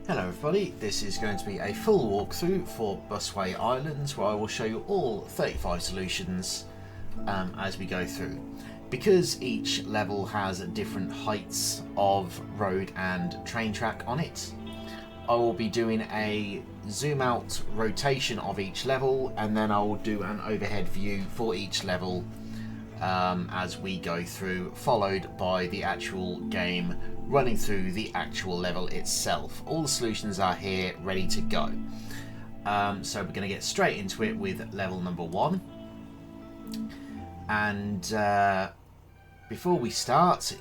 Hello everybody, this is going to be a full walkthrough for Busway Islands where I will show you all 35 solutions as we go through. Because each level has different heights of road and train track on it, I will be doing a zoom out rotation of each level, and then I will do an overhead view for each level as we go through, followed by the actual game running through the actual level itself. All the solutions are here ready to go. So we're going to get straight into it with level number 1. And before we start,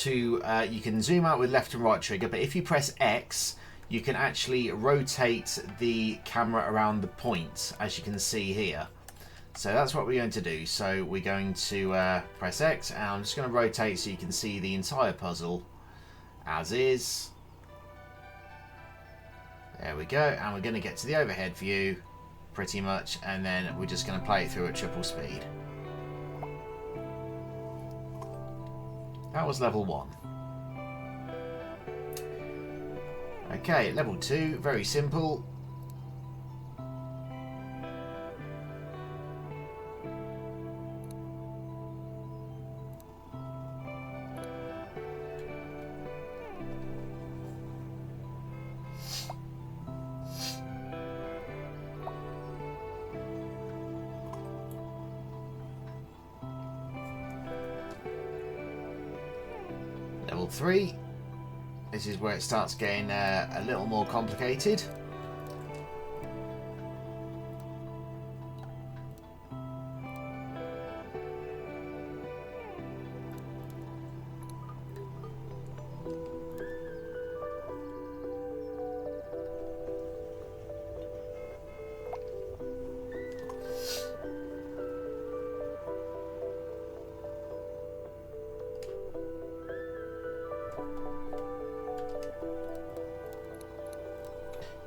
you can zoom out with left and right trigger, but if you press X, you can actually rotate the camera around the point, as you can see here. So that's what we're going to do. So we're going to press X, and I'm just going to rotate so you can see the entire puzzle as is. There we go, and we're going to get to the overhead view pretty much, and then we're just going to play it through at triple speed. That was level 1. Okay, level 2, very simple. Level 3, this is where it starts getting a little more complicated.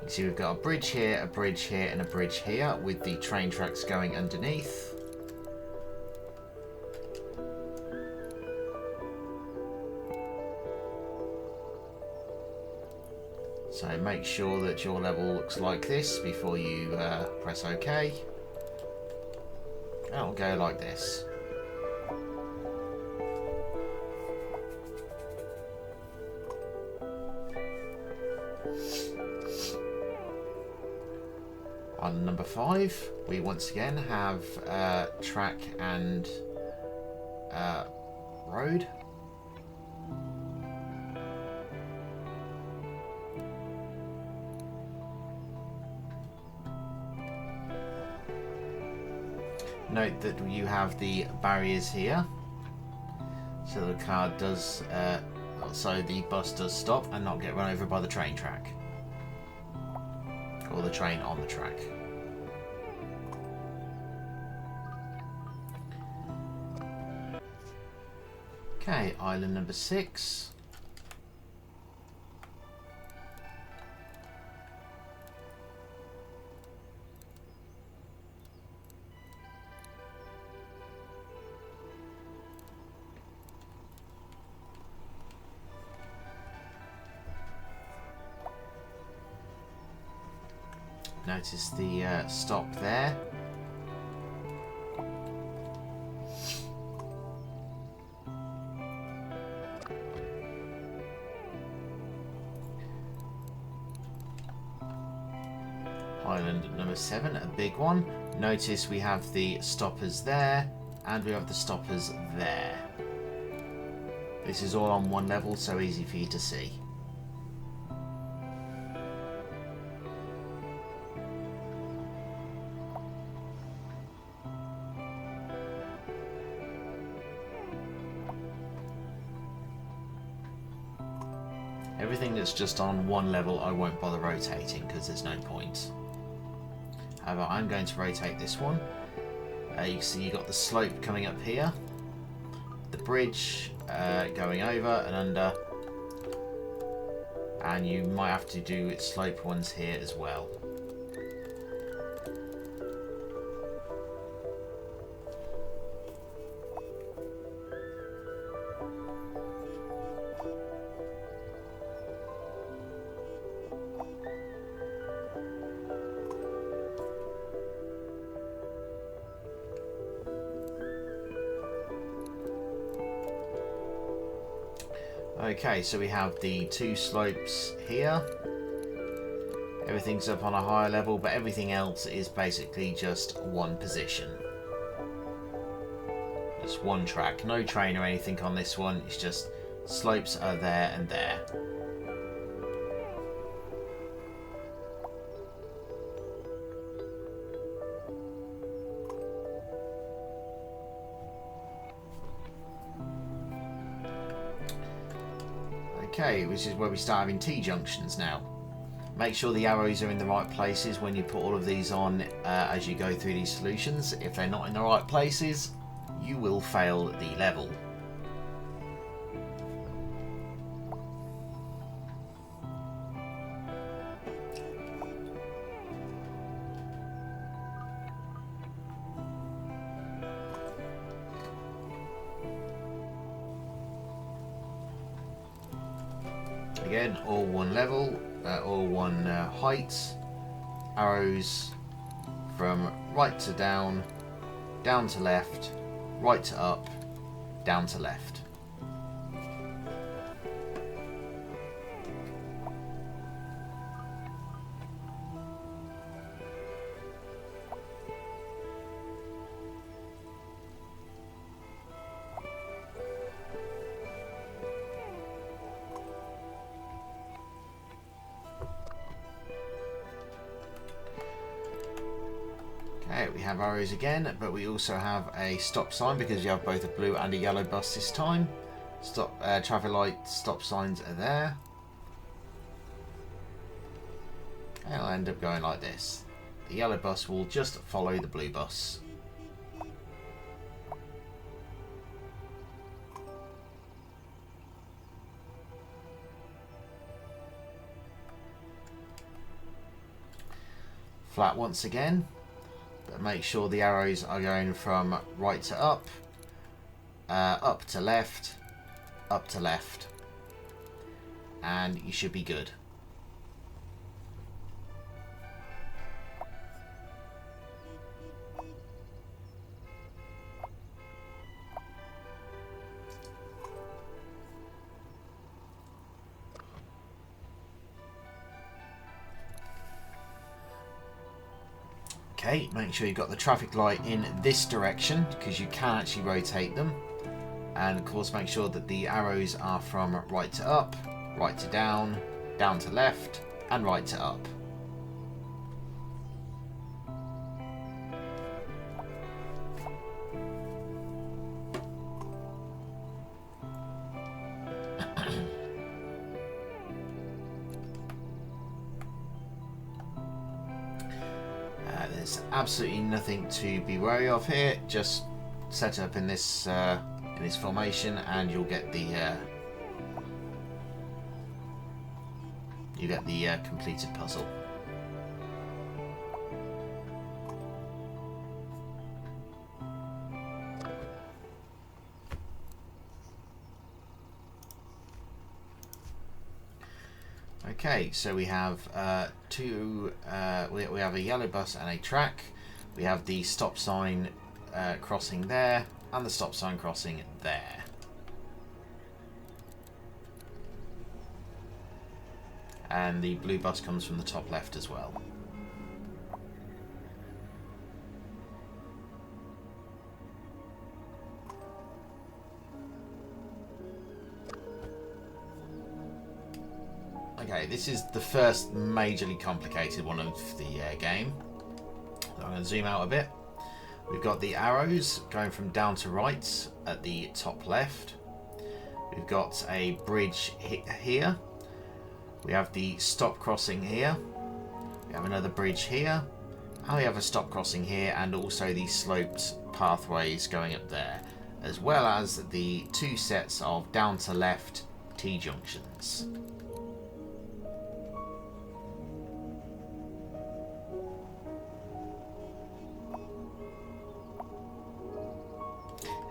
So we've got a bridge here, and a bridge here with the train tracks going underneath. So make sure that your level looks like this before you press OK. And it'll go like this. On number 5, we once again have track and road. Note that you have the barriers here, so the car does, so the bus does stop and not get run over by the train track. Or the train on the track. Okay, island number 6. Notice the stop there. Island number 7, a big one. Notice we have the stoppers there, and we have the stoppers there. This is all on one level, so easy for you to see. Everything that's just on one level I won't bother rotating because there's no point. However, I'm going to rotate this one. You can see you've got the slope coming up here, the bridge going over and under, and you might have to do slope ones here as well. Okay, so we have the two slopes here. Everything's up on a higher level, but everything else is basically just one position. Just one track. No train or anything on this one. It's just slopes are there and there. Okay, which is where we start having T-junctions now. Make sure the arrows are in the right places when you put all of these on as you go through these solutions. If they're not in the right places, you will fail the level. Again, all one level, all one height, arrows from right to down, down to left, right to up, down to left. Okay, we have arrows again, but we also have a stop sign because you have both a blue and a yellow bus this time. Stop, traffic light stop signs are there. And it'll end up going like this. The yellow bus will just follow the blue bus. Flat once again. But make sure the arrows are going from right to up, up to left, and you should be good. Okay, make sure you've got the traffic light in this direction because you can actually rotate them. And of course make sure that the arrows are from right to up, right to down, down to left, and right to up. There's absolutely nothing to be wary of here. Just set up in this formation, and you'll get the completed puzzle. Okay, so we have we have a yellow bus and a track. We have the stop sign crossing there and the stop sign crossing there. And the blue bus comes from the top left as well. Okay, this is the first majorly complicated one of the game. So I'm going to zoom out a bit. We've got the arrows going from down to right at the top left. We've got a bridge here. We have the stop crossing here. We have another bridge here. And we have a stop crossing here, and also the sloped pathways going up there, as well as the two sets of down to left T-junctions.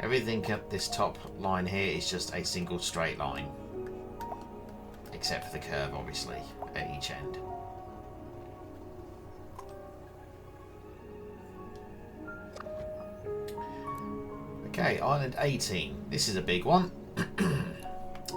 Everything up this top line here is just a single straight line, except for the curve, obviously, at each end. Okay, Island 18. This is a big one.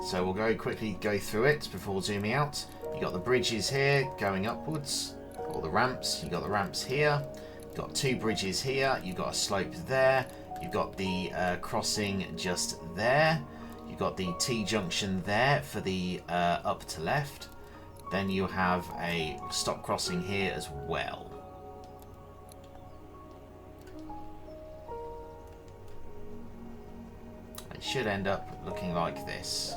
So we'll very quickly go through it before zooming out. You got the bridges here going upwards, or the ramps. You got the ramps here. You've got 2 bridges here. You've got a slope there. You've got the crossing just there. You've got the T-junction there for the up to left. Then you have a stop crossing here as well. It should end up looking like this.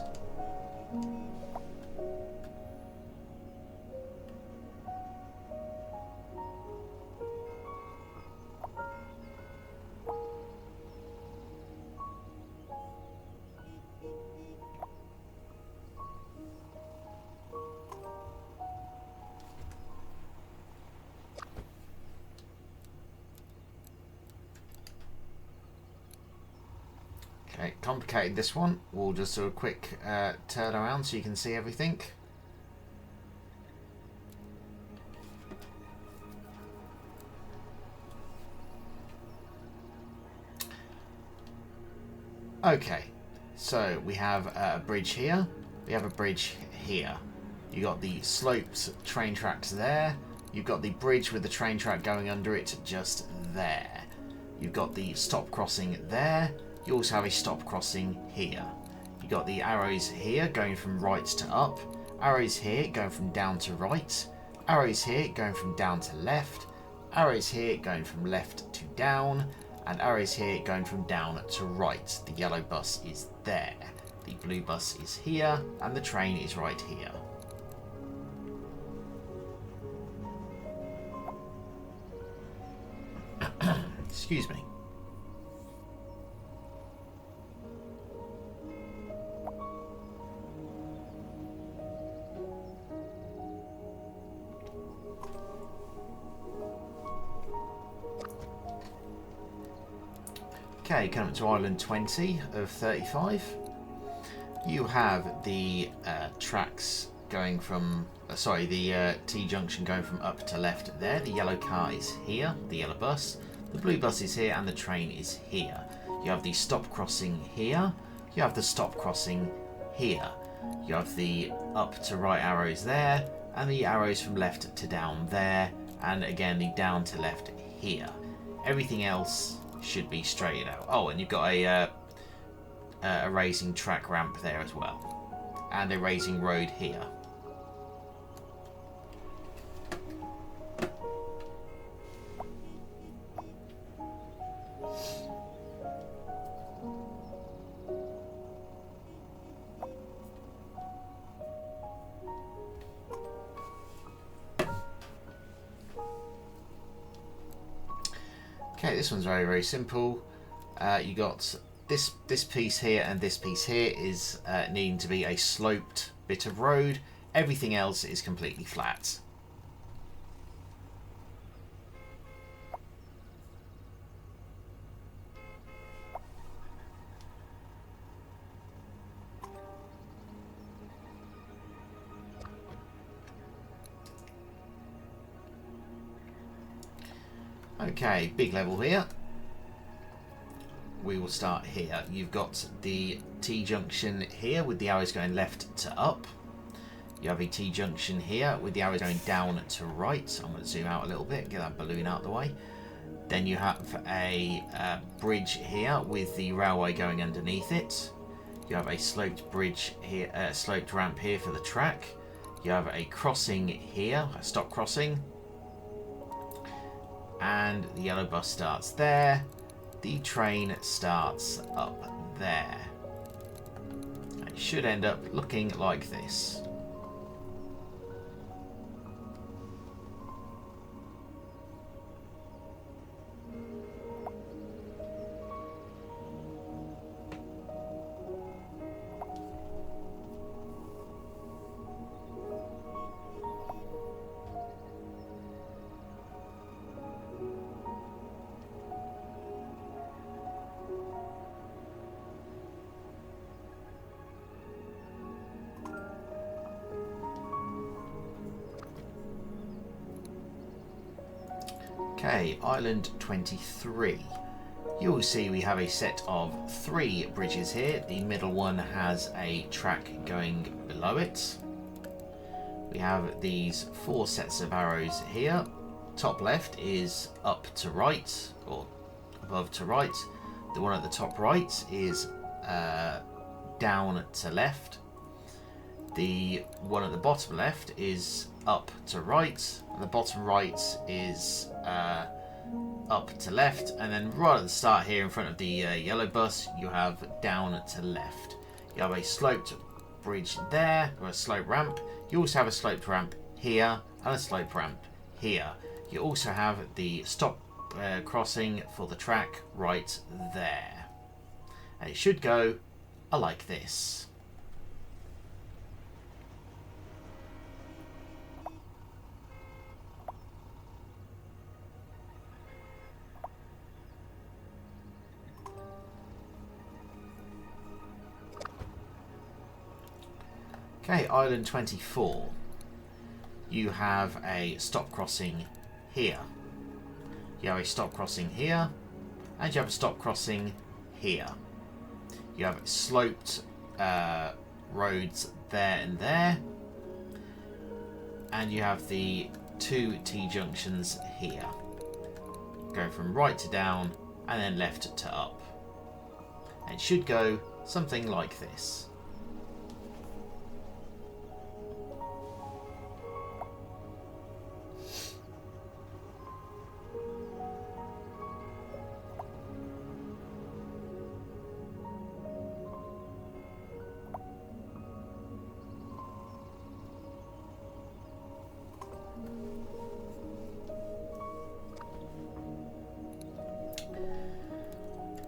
Okay, complicated this one. We'll just do a quick turn around so you can see everything. Okay, so we have a bridge here. We have a bridge here. You got the sloped train tracks there. You've got the bridge with the train track going under it just there. You've got the stop crossing there. You also have a stop crossing here. You got the arrows here going from right to up, arrows here going from down to right, arrows here going from down to left, arrows here going from left to down, and arrows here going from down to right. The yellow bus is there, the blue bus is here, and the train is right here. Excuse me. Okay, coming to island 20 of 35. You have the tracks going from, the T-junction going from up to left there. The yellow car is here, the yellow bus. The blue bus is here and the train is here. You have the stop crossing here. You have the stop crossing here. You have the up to right arrows there and the arrows from left to down there. And again, the down to left here. Everything else should be straightened out. Oh, and you've got a raising track ramp there as well, and a raising road here. Okay, this one's very, very simple. You got this piece here and this piece here is needing to be a sloped bit of road. Everything else is completely flat. Okay, big level here. We will start here. You've got the T-junction here with the arrows going left to up. You have a T-junction here with the arrows going down to right. I'm going to zoom out a little bit, get that balloon out of the way. Then you have a bridge here with the railway going underneath it. You have a sloped bridge here, sloped ramp here for the track. You have a crossing here, a stop crossing. And the yellow bus starts there. The train starts up there. It should end up looking like this. Okay, Island 23. You will see we have a set of 3 bridges here. The middle one has a track going below it. We have these 4 sets of arrows here. Top left is up to right, or above to right. The one at the top right is down to left. The one at the bottom left is up to right, and the bottom right is up to left, and then right at the start here in front of the yellow bus you have down to left. You have a sloped bridge there, or a slope ramp. You also have a sloped ramp here and a slope ramp here. You also have the stop crossing for the track right there, and it should go like this. Okay, Island 24. You have a stop crossing here. You have a stop crossing here, and you have a stop crossing here. You have sloped roads there and there, and you have the 2 T-junctions here. Go from right to down, and then left to up. And it should go something like this.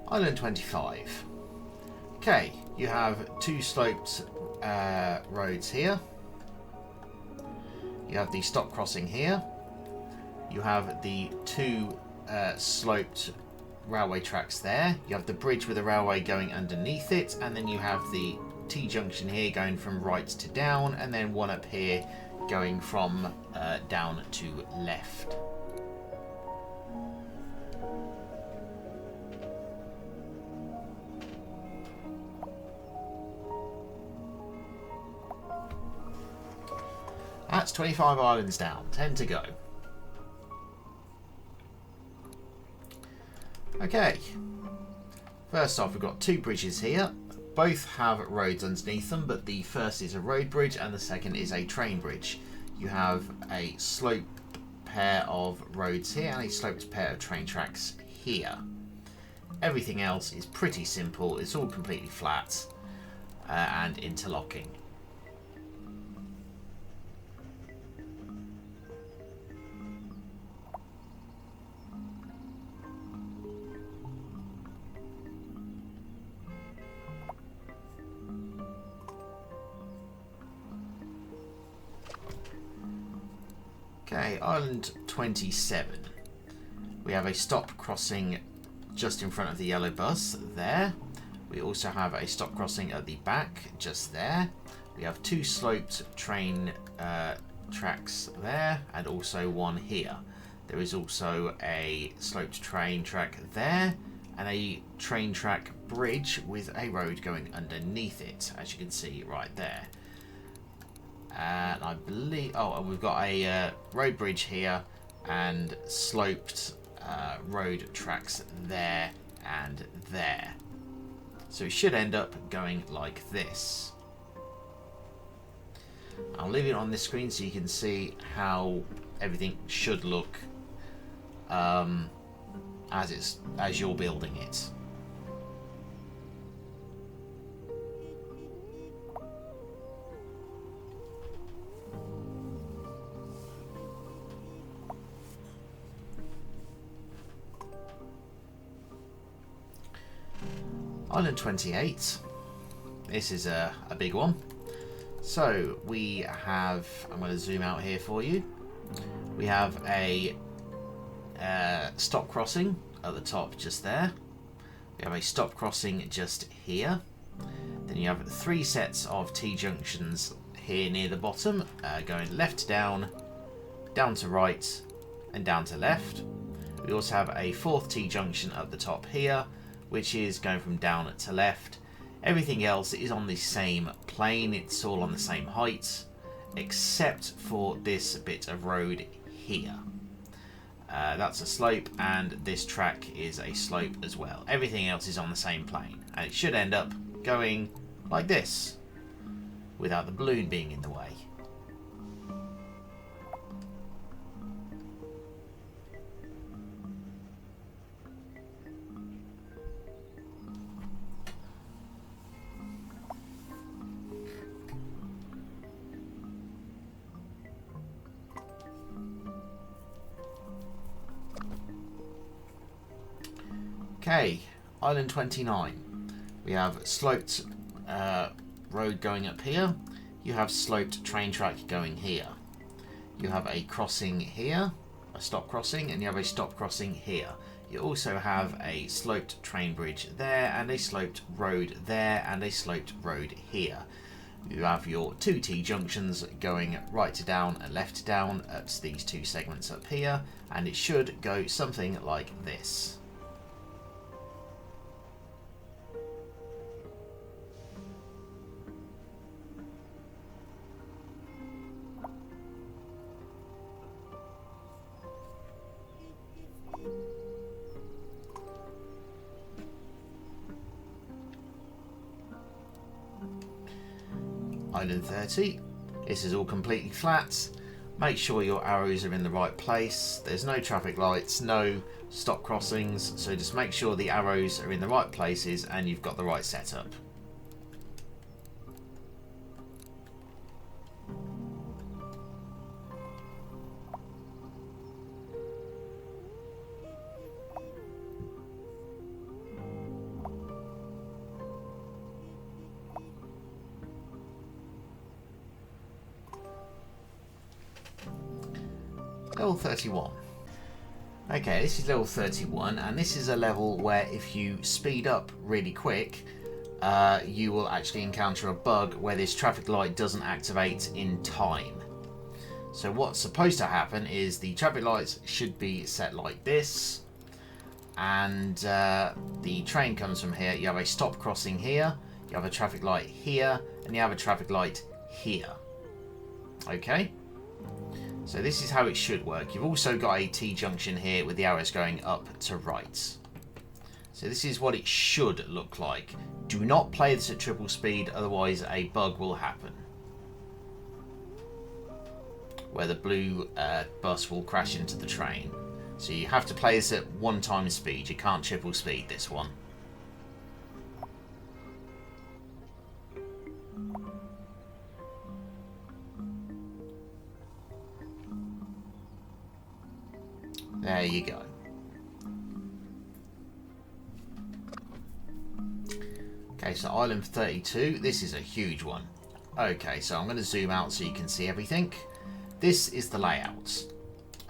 Island 25. Okay, you have 2 sloped roads here. You have the stop crossing here. You have the 2 sloped railway tracks there. You have the bridge with a railway going underneath it, and then you have the T-junction here going from right to down, and then one up here going from down to left. That's 25 islands down, 10 to go. Okay, first off we've got 2 bridges here. Both have roads underneath them, but the first is a road bridge and the second is a train bridge. You have a sloped pair of roads here and a sloped pair of train tracks here. Everything else is pretty simple, it's all completely flat and interlocking. Okay, Island 27. We have a stop crossing just in front of the yellow bus there. We also have a stop crossing at the back just there. We have 2 sloped train tracks there and also one here. There is also a sloped train track there and a train track bridge with a road going underneath it, as you can see right there. And I believe, and we've got a road bridge here and sloped road tracks there and there. So it should end up going like this. I'll leave it on this screen so you can see how everything should look as you're building it. Island 28. This is a big one. So we have, I'm going to zoom out here for you. We have a stop crossing at the top just there. We have a stop crossing just here. Then you have 3 sets of T-junctions here near the bottom, going left to down, down to right, and down to left. We also have a fourth T-junction at the top here, which is going from down to left. Everything else is on the same plane, it's all on the same height, except for this bit of road here. That's a slope, and this track is a slope as well. Everything else is on the same plane, and it should end up going like this, without the balloon being in the way. Okay, Island 29. We have sloped road going up here. You have sloped train track going here. You have a crossing here, a stop crossing, and you have a stop crossing here. You also have a sloped train bridge there, and a sloped road there, and a sloped road here. You have your two T-junctions going right to down and left to down at these two segments up here, and it should go something like this. Island 30. This is all completely flat. Make sure your arrows are in the right place. There's no traffic lights, no stop crossings, so just make sure the arrows are in the right places and you've got the right setup. Level 31. Okay, this is level 31, and this is a level where if you speed up really quick, you will actually encounter a bug where this traffic light doesn't activate in time. So what's supposed to happen is the traffic lights should be set like this, and the train comes from here. You have a stop crossing here, you have a traffic light here, and you have a traffic light here. Okay? So this is how it should work. You've also got a T-junction here with the arrows going up to right. So this is what it should look like. Do not play this at triple speed, otherwise a bug will happen, where the blue bus will crash into the train. So you have to play this at 1x speed. You can't triple speed this one. There you go. Okay, so Island 32, this is a huge one. Okay, so I'm going to zoom out so you can see everything. This is the layout.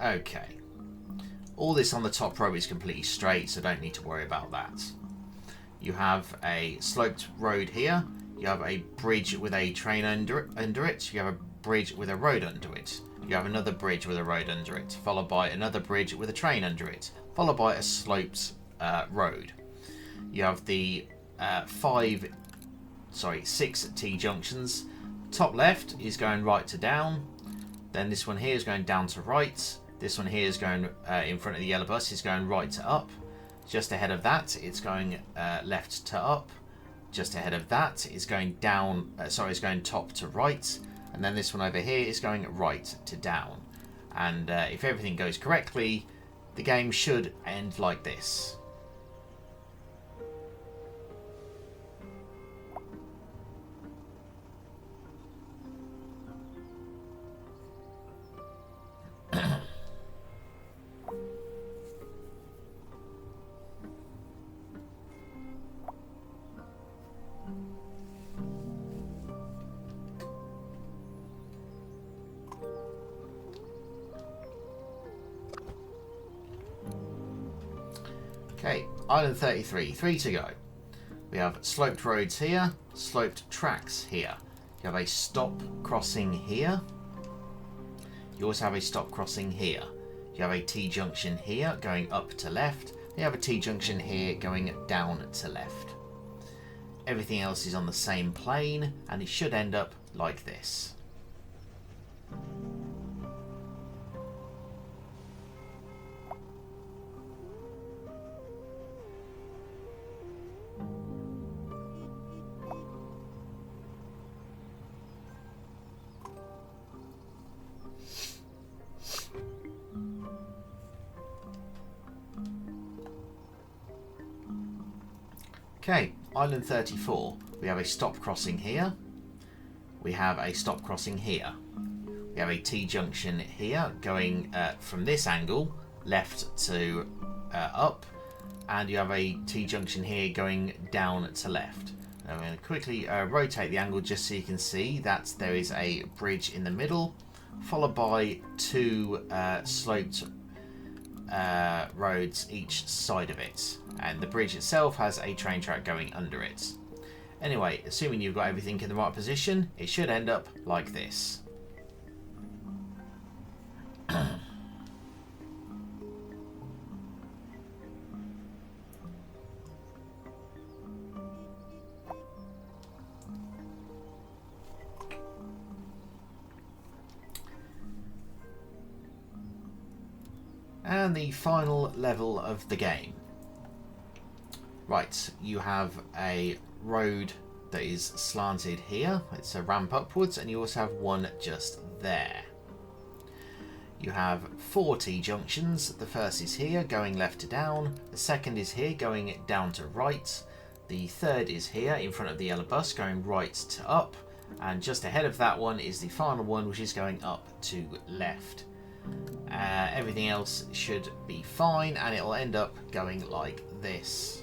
Okay. All this on the top row is completely straight, so don't need to worry about that. You have a sloped road here. You have a bridge with a train under it. You have a bridge with a road under it. You have another bridge with a road under it, followed by another bridge with a train under it, followed by a sloped road. You have the 6 T-junctions. Top left is going right to down. Then this one here is going down to right. This one here is going in front of the yellow bus is going right to up. Just ahead of that, it's going left to up. Just ahead of that, it's going down. It's going top to right. And then this one over here is going right to down. And if everything goes correctly, the game should end like this. Okay, Island 33, 3 to go. We have sloped roads here, sloped tracks here. You have a stop crossing here. You also have a stop crossing here. You have a T-junction here going up to left. You have a T-junction here going down to left. Everything else is on the same plane, and it should end up like this. Okay, Island 34. We have a stop crossing here. We have a stop crossing here. We have a T-junction here going from this angle, left to up. And you have a T-junction here going down to left. I'm going to quickly rotate the angle just so you can see that there is a bridge in the middle, followed by two sloped roads each side of it, and the bridge itself has a train track going under it. Anyway, assuming you've got everything in the right position, it should end up like this. And the final level of the game. Right, you have a road that is slanted here. It's a ramp upwards, and you also have one just there. You have 4 T-junctions. The first is here, going left to down. The second is here, going down to right. The third is here, in front of the yellow bus, going right to up. And just ahead of that one is the final one, which is going up to left. Everything else should be fine, and it'll end up going like this.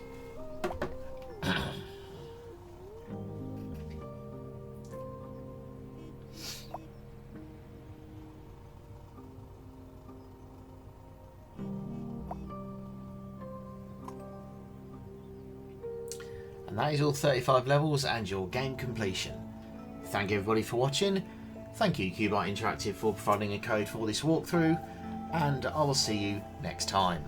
And that is all 35 levels and your game completion. Thank you everybody for watching. Thank you Cubite Interactive for providing a code for this walkthrough, and I will see you next time.